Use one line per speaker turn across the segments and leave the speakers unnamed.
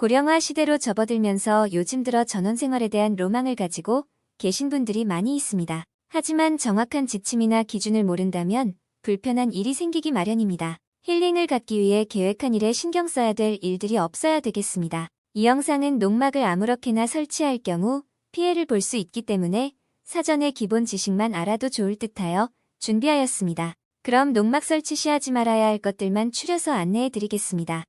고령화 시대로 접어들면서 요즘 들어 전원생활에 대한 로망을 가지고 계신 분들이 많이 있습니다. 하지만 정확한 지침이나 기준을 모른다면 불편한 일이 생기기 마련입니다. 힐링을 갖기 위해 계획한 일에 신경 써야 될 일들이 없어야 되겠습니다. 이 영상은 농막을 아무렇게나 설치할 경우 피해를 볼 수 있기 때문에 사전에 기본 지식만 알아도 좋을 듯하여 준비하였습니다. 그럼 농막 설치 시 하지 말아야 할 것들만 추려서 안내해 드리겠습니다.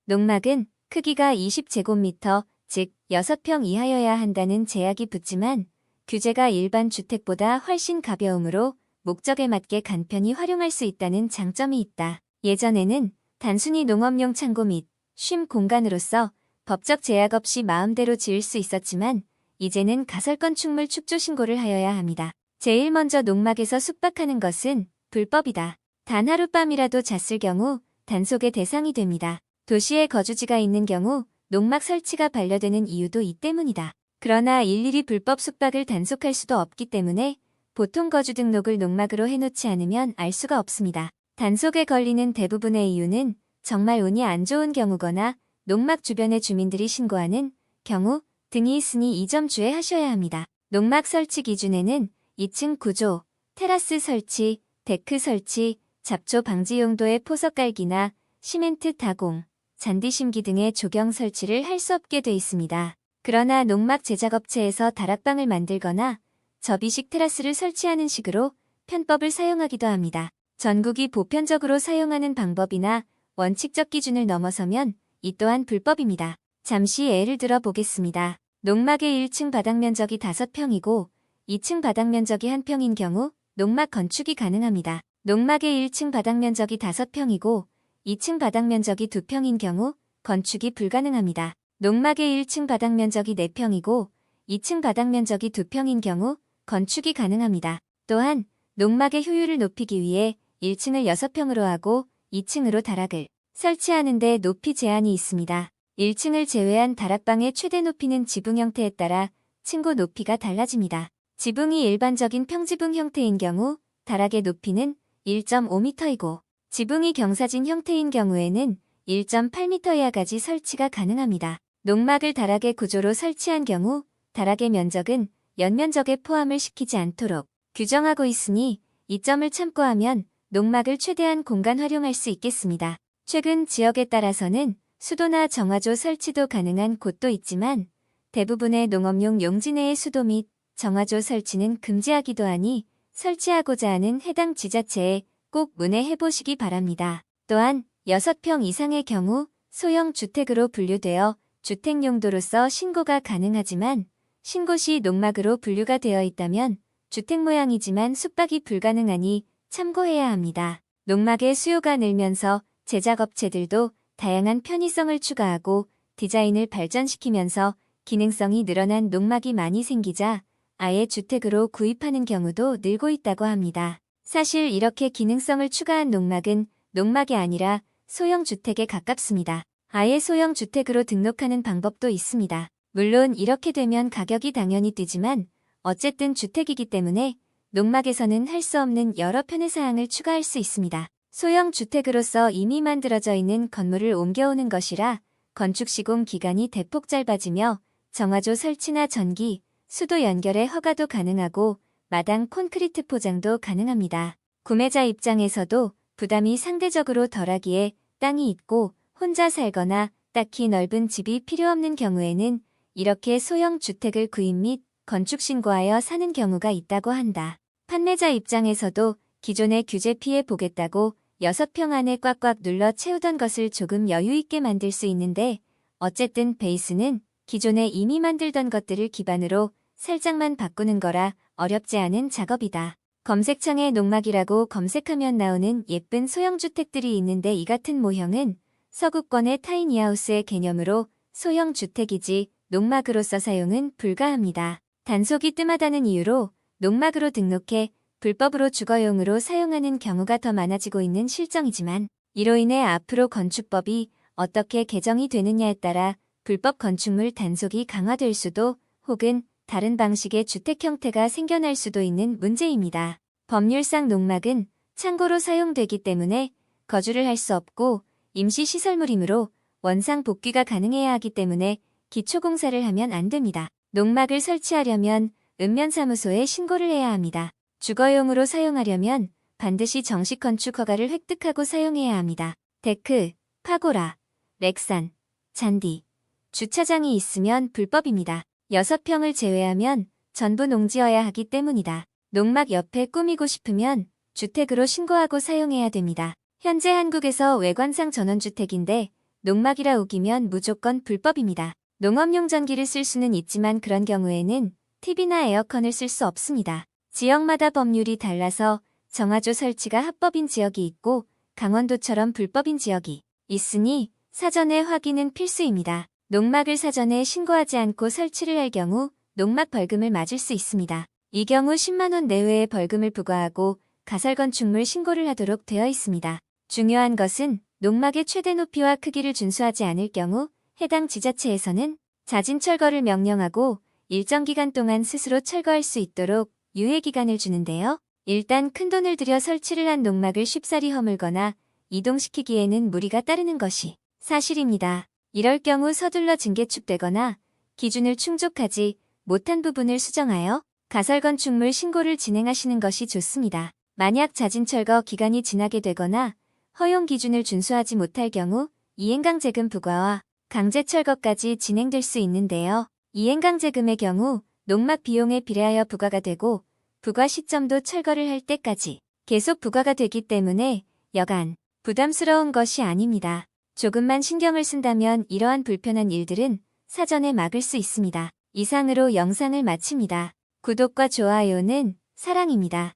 농막은 크기가 20제곱미터, 즉 6평 이하여야 한다는 제약이 붙지만 규제가 일반 주택보다 훨씬 가벼우므로 목적에 맞게 간편히 활용할 수 있다는 장점이 있다. 예전에는 단순히 농업용 창고 및 쉼 공간으로서 법적 제약 없이 마음대로 지을 수 있었지만 이제는 가설건축물 축조 신고를 하여야 합니다. 제일 먼저 농막에서 숙박하는 것은 불법이다. 단 하룻밤이라도 잤을 경우 단속의 대상이 됩니다. 도시에 거주지가 있는 경우 농막 설치가 반려되는 이유도 이 때문이다. 그러나 일일이 불법 숙박을 단속할 수도 없기 때문에 보통 거주 등록을 농막으로 해놓지 않으면 알 수가 없습니다. 단속에 걸리는 대부분의 이유는 정말 운이 안 좋은 경우거나 농막 주변의 주민들이 신고하는 경우 등이 있으니 이 점 주의하셔야 합니다. 농막 설치 기준에는 2층 구조, 테라스 설치, 데크 설치, 잡초 방지 용도의 포석 깔기나 시멘트 타공, 잔디 심기 등의 조경 설치를 할 수 없게 돼 있습니다. 그러나 농막 제작업체에서 다락방을 만들거나 접이식 테라스를 설치하는 식으로 편법을 사용하기도 합니다. 전국이 보편적으로 사용하는 방법이나 원칙적 기준을 넘어서면 이 또한 불법입니다. 잠시 예를 들어 보겠습니다. 농막의 1층 바닥 면적이 5평이고 2층 바닥 면적이 1평인 경우 농막 건축이 가능합니다. 농막의 1층 바닥 면적이 5평이고 2층 바닥 면적이 2평인 경우 건축이 불가능합니다. 농막의 1층 바닥 면적이 4평이고 2층 바닥 면적이 2평인 경우 건축이 가능합니다. 또한 농막의 효율을 높이기 위해 1층을 6평으로 하고 2층으로 다락을 설치하는 데 높이 제한이 있습니다. 1층을 제외한 다락방의 최대 높이는 지붕 형태에 따라 층고 높이가 달라집니다. 지붕이 일반적인 평지붕 형태인 경우 다락의 높이는 1.5m이고 지붕이 경사진 형태인 경우에는 1.8m 이하까지 설치가 가능합니다. 농막을 다락의 구조로 설치한 경우 다락의 면적은 연면적에 포함을 시키지 않도록 규정하고 있으니 이 점을 참고하면 농막을 최대한 공간 활용할 수 있겠습니다. 최근 지역에 따라서는 수도나 정화조 설치도 가능한 곳도 있지만 대부분의 농업용 용지 내의 수도 및 정화조 설치는 금지하기도 하니 설치하고자 하는 해당 지자체에 꼭 문의해 보시기 바랍니다. 또한 6평 이상의 경우 소형 주택으로 분류되어 주택 용도로서 신고가 가능하지만 신고 시 농막으로 분류가 되어 있다면 주택 모양이지만 숙박이 불가능하니 참고해야 합니다. 농막의 수요가 늘면서 제작업체들도 다양한 편의성을 추가하고 디자인을 발전시키면서 기능성이 늘어난 농막이 많이 생기자 아예 주택으로 구입하는 경우도 늘고 있다고 합니다. 사실 이렇게 기능성을 추가한 농막은 농막이 아니라 소형 주택에 가깝습니다. 아예 소형 주택으로 등록하는 방법도 있습니다. 물론 이렇게 되면 가격이 당연히 뛰지만 어쨌든 주택이기 때문에 농막에서는 할 수 없는 여러 편의사항을 추가할 수 있습니다. 소형 주택으로서 이미 만들어져 있는 건물을 옮겨오는 것이라 건축 시공 기간이 대폭 짧아지며 정화조 설치나 전기, 수도 연결의 허가도 가능하고 마당 콘크리트 포장도 가능합니다. 구매자 입장에서도 부담이 상대적으로 덜하기에 땅이 있고 혼자 살거나 딱히 넓은 집이 필요 없는 경우에는 이렇게 소형 주택을 구입 및 건축 신고하여 사는 경우가 있다고 한다. 판매자 입장에서도 기존의 규제 피해 보겠다고 6평 안에 꽉꽉 눌러 채우던 것을 조금 여유 있게 만들 수 있는데 어쨌든 베이스는 기존에 이미 만들던 것들을 기반으로 살짝만 바꾸는 거라 어렵지 않은 작업이다. 검색창에 농막이라고 검색하면 나오는 예쁜 소형주택들이 있는데 이 같은 모형은 서구권의 타이니하우스의 개념으로 소형주택이지 농막으로서 사용은 불가합니다. 단속이 뜸하다는 이유로 농막으로 등록해 불법으로 주거용으로 사용하는 경우가 더 많아지고 있는 실정이지만 이로 인해 앞으로 건축법이 어떻게 개정이 되느냐에 따라 불법 건축물 단속이 강화될 수도 혹은 다른 방식의 주택 형태가 생겨날 수도 있는 문제입니다. 법률상 농막은 창고로 사용되기 때문에 거주를 할 수 없고 임시 시설물이므로 원상 복귀가 가능해야 하기 때문에 기초공사를 하면 안 됩니다. 농막을 설치하려면 읍면사무소에 신고를 해야 합니다. 주거용으로 사용하려면 반드시 정식 건축 허가를 획득하고 사용해야 합니다. 데크, 파고라, 렉산, 잔디, 주차장이 있으면 불법입니다. 6평을 제외하면 전부 농지여야 하기 때문이다. 농막 옆에 꾸미고 싶으면 주택으로 신고하고 사용해야 됩니다. 현재 한국에서 외관상 전원주택인데 농막이라 우기면 무조건 불법입니다. 농업용 전기를 쓸 수는 있지만 그런 경우에는 TV나 에어컨을 쓸 수 없습니다. 지역마다 법률이 달라서 정화조 설치가 합법인 지역이 있고 강원도처럼 불법인 지역이 있으니 사전에 확인은 필수입니다. 농막을 사전에 신고하지 않고 설치를 할 경우 농막 벌금을 맞을 수 있습니다. 이 경우 10만 원 내외의 벌금을 부과하고 가설건축물 신고를 하도록 되어 있습니다. 중요한 것은 농막의 최대 높이와 크기를 준수하지 않을 경우 해당 지자체에서는 자진 철거를 명령하고 일정 기간 동안 스스로 철거할 수 있도록 유예기간을 주는데요. 일단 큰돈을 들여 설치를 한 농막을 쉽사리 허물거나 이동시키기에는 무리가 따르는 것이 사실입니다. 이럴 경우 서둘러 증개축되거나 기준을 충족하지 못한 부분을 수정하여 가설건축물 신고를 진행하시는 것이 좋습니다. 만약 자진 철거 기간이 지나게 되거나 허용 기준을 준수하지 못할 경우 이행강제금 부과와 강제 철거까지 진행될 수 있는데요. 이행강제금의 경우 농막 비용에 비례하여 부과가 되고 부과 시점도 철거를 할 때까지 계속 부과가 되기 때문에 여간 부담스러운 것이 아닙니다. 조금만 신경을 쓴다면 이러한 불편한 일들은 사전에 막을 수 있습니다. 이상으로 영상을 마칩니다. 구독과 좋아요는 사랑입니다.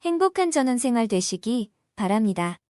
행복한 전원생활 되시기 바랍니다.